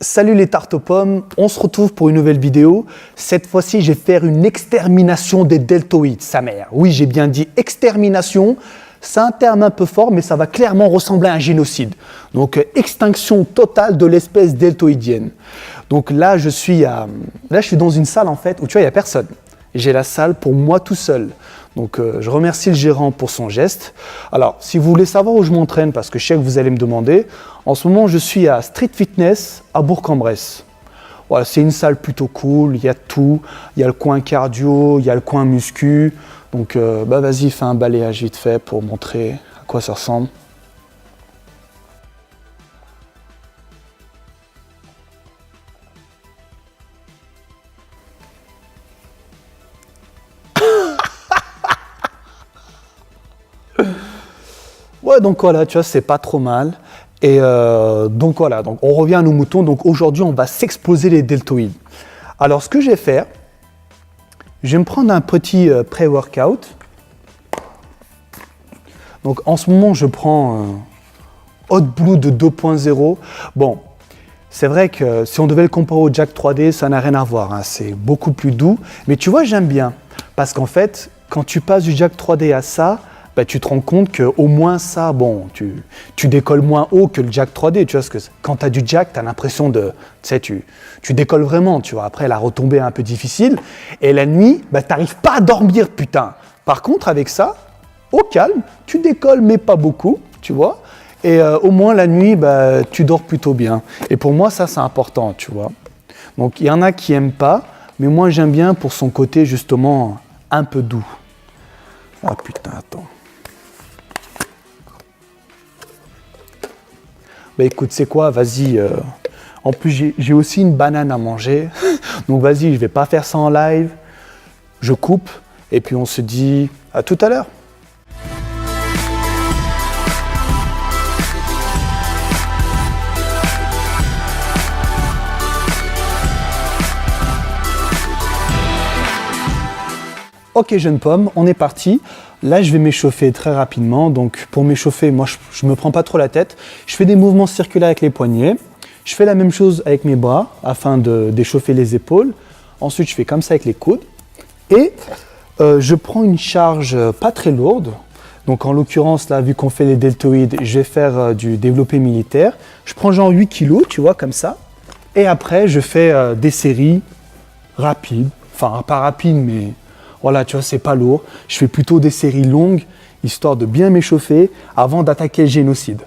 Salut les tartes aux pommes, on se retrouve pour une nouvelle vidéo. Cette fois-ci, je vais faire une extermination des deltoïdes, sa mère. Oui, j'ai bien dit extermination. C'est un terme un peu fort, mais ça va clairement ressembler à un génocide. Donc, extinction totale de l'espèce deltoïdienne. Donc là, je suis dans une salle en fait où tu vois, il n'y a personne. J'ai la salle pour moi tout seul. Donc, je remercie le gérant pour son geste. Alors, si vous voulez savoir où je m'entraîne, parce que je sais que vous allez me demander, en ce moment, je suis à Street Fitness à Bourg-en-Bresse. Voilà, c'est une salle plutôt cool, il y a tout. Il y a le coin cardio, il y a le coin muscu. Donc, vas-y, fais un balayage vite fait pour montrer à quoi ça ressemble. Ouais, donc voilà, tu vois, c'est pas trop mal. Et donc voilà, donc on revient à nos moutons. Donc aujourd'hui, on va s'exploser les deltoïdes. Alors, ce que je vais faire, je vais me prendre un petit pré-workout. Donc en ce moment, je prends Hot Blue de 2.0. Bon, c'est vrai que si on devait le comparer au Jack 3D, ça n'a rien à voir. Hein. C'est beaucoup plus doux. Mais tu vois, j'aime bien. Parce qu'en fait, quand tu passes du Jack 3D à ça, bah, tu te rends compte qu'au moins ça, bon, tu décolles moins haut que le Jack 3D, tu vois, parce que quand tu as du Jack, tu as l'impression de, tu sais, tu décolles vraiment, tu vois, après la retombée est un peu difficile, et la nuit, bah, tu n'arrives pas à dormir, putain. Par contre, avec ça, au calme, tu décolles, mais pas beaucoup, tu vois, et au moins la nuit, bah, tu dors plutôt bien. Et pour moi, ça, c'est important, tu vois. Donc, il y en a qui n'aiment pas, mais moi, j'aime bien pour son côté, justement, un peu doux. Ah putain, attends. Bah écoute, c'est quoi, vas-y. En plus, j'ai aussi une banane à manger. Donc vas-y, je ne vais pas faire ça en live. Je coupe et puis on se dit à tout à l'heure. Ok jeune pomme, on est parti. Là, je vais m'échauffer très rapidement. Donc, pour m'échauffer, moi, je me prends pas trop la tête. Je fais des mouvements circulaires avec les poignets. Je fais la même chose avec mes bras afin d'échauffer les épaules. Ensuite, je fais comme ça avec les coudes. Et je prends une charge pas très lourde. Donc, en l'occurrence, là, vu qu'on fait les deltoïdes, je vais faire du développé militaire. Je prends genre 8 kilos, tu vois, comme ça. Et après, je fais des séries rapides. Enfin, pas rapides, mais... Voilà, tu vois, c'est pas lourd. Je fais plutôt des séries longues, histoire de bien m'échauffer avant d'attaquer le génocide.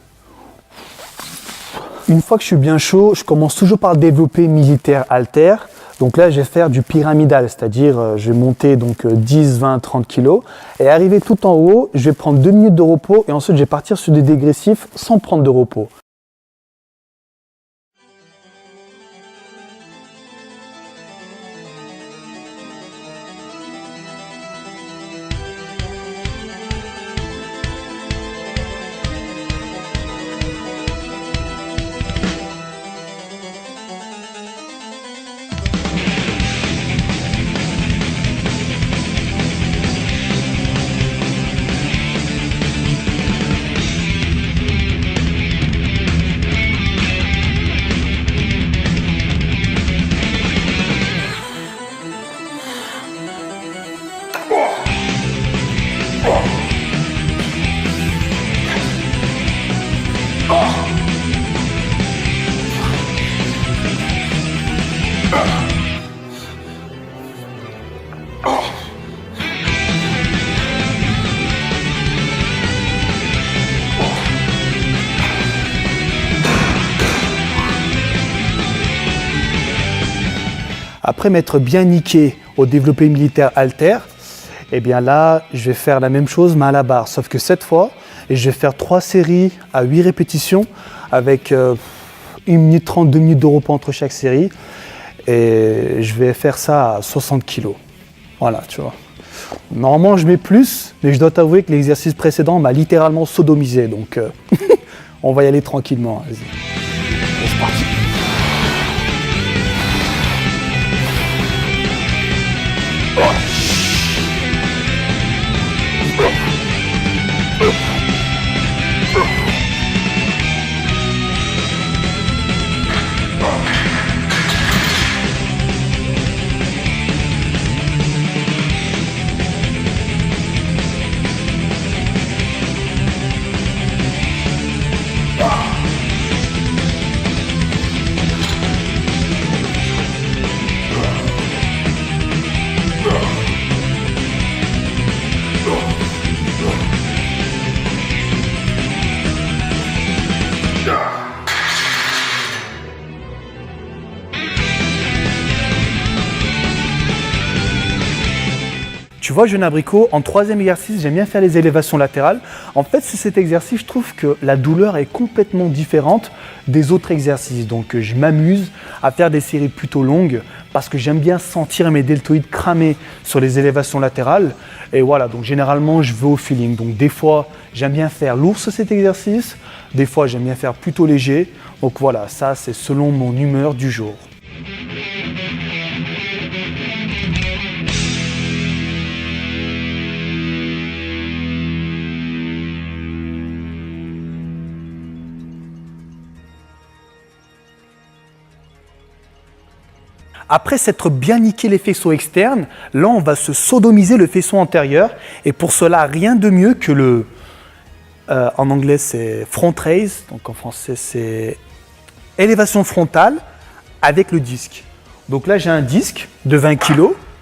Une fois que je suis bien chaud, je commence toujours par le développé militaire halter. Donc là, je vais faire du pyramidal, c'est-à-dire je vais monter donc 10, 20, 30 kilos. Et arrivé tout en haut, je vais prendre 2 minutes de repos et ensuite je vais partir sur des dégressifs sans prendre de repos. Après m'être bien niqué au développé militaire halter, et bien là, je vais faire la même chose mais à la barre. Sauf que cette fois, je vais faire 3 séries à 8 répétitions avec 1 minute 30, 2 minutes de repos entre chaque série. Et je vais faire ça à 60 kg. Voilà, tu vois. Normalement, je mets plus, mais je dois t'avouer que l'exercice précédent m'a littéralement sodomisé. Donc, on va y aller tranquillement. Vas-y. C'est parti. vois, jeune abricot, en troisième exercice, j'aime bien faire les élévations latérales. En fait, c'est cet exercice, je trouve que la douleur est complètement différente des autres exercices. Donc, je m'amuse à faire des séries plutôt longues parce que j'aime bien sentir mes deltoïdes cramer sur les élévations latérales. Et voilà, donc généralement, je vais au feeling. Donc, des fois, j'aime bien faire lourd sur cet exercice. Des fois, j'aime bien faire plutôt léger. Donc voilà, ça, c'est selon mon humeur du jour. Après s'être bien niqué les faisceaux externes, là on va se sodomiser le faisceau antérieur et pour cela rien de mieux que le, en anglais c'est front raise, donc en français c'est élévation frontale avec le disque. Donc là j'ai un disque de 20 kg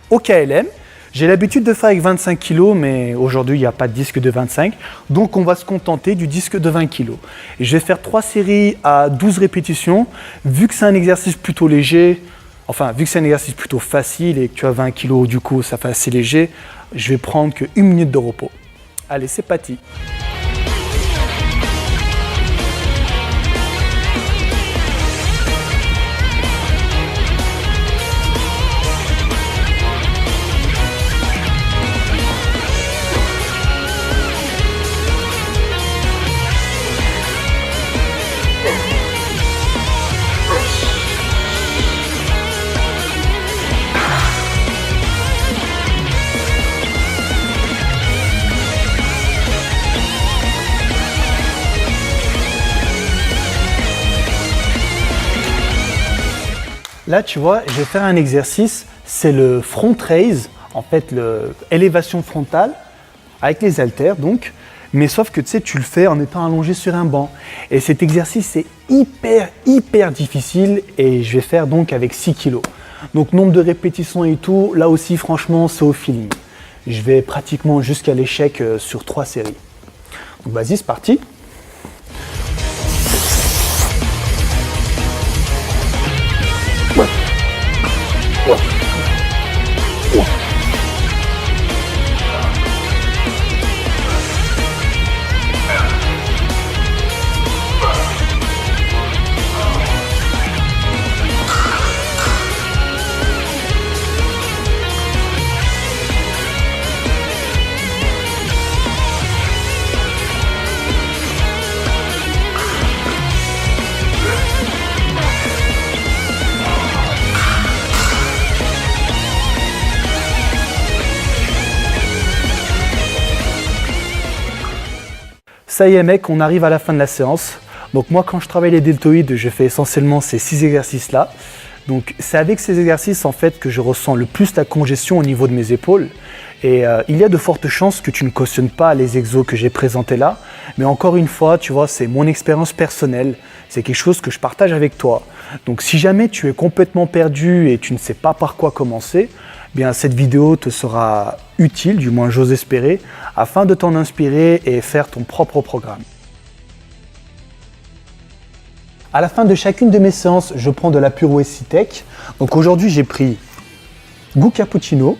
au KLM, j'ai l'habitude de faire avec 25 kg mais aujourd'hui il n'y a pas de disque de 25, donc on va se contenter du disque de 20 kg. Et je vais faire 3 séries à 12 répétitions, vu que c'est un exercice plutôt léger. Enfin, vu que c'est un exercice plutôt facile et que tu as 20 kg, du coup, ça fait assez léger, je vais prendre que 1 minute de repos. Allez, c'est parti. Là, tu vois, je vais faire un exercice, c'est le front raise, en fait, l'élévation frontale, avec les haltères, donc. Mais sauf que, tu sais, tu le fais en étant allongé sur un banc. Et cet exercice, c'est hyper difficile et je vais faire donc avec 6 kg. Donc, nombre de répétitions et tout, là aussi, franchement, c'est au feeling. Je vais pratiquement jusqu'à l'échec sur 3 séries. Donc, vas-y, c'est parti. Ça y est mec, on arrive à la fin de la séance. Donc moi quand je travaille les deltoïdes, je fais essentiellement ces 6 exercices-là. Donc c'est avec ces exercices en fait que je ressens le plus la congestion au niveau de mes épaules. Et il y a de fortes chances que tu ne cautionnes pas les exos que j'ai présentés là. Mais encore une fois, tu vois, c'est mon expérience personnelle. C'est quelque chose que je partage avec toi. Donc si jamais tu es complètement perdu et tu ne sais pas par quoi commencer, bien cette vidéo te sera utile, du moins j'ose espérer, afin de t'en inspirer et faire ton propre programme. À la fin de chacune de mes séances, je prends de la Pure Whey Tech. Donc aujourd'hui, j'ai pris goût cappuccino.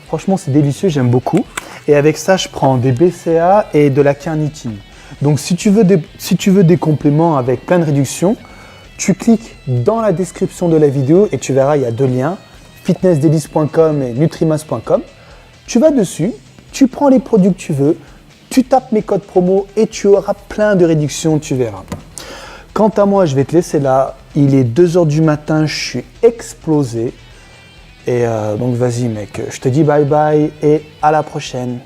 Franchement, c'est délicieux, j'aime beaucoup. Et avec ça, je prends des BCA et de la carnitine. Donc si tu veux des compléments avec plein de réductions, tu cliques dans la description de la vidéo et tu verras, il y a 2 liens, fitnessdelice.com et nutrimass.com. Tu vas dessus, tu prends les produits que tu veux, tu tapes mes codes promo et tu auras plein de réductions, tu verras. Quant à moi, je vais te laisser là. Il est 2 h du matin, je suis explosé. Et donc vas-y mec, je te dis bye bye et à la prochaine.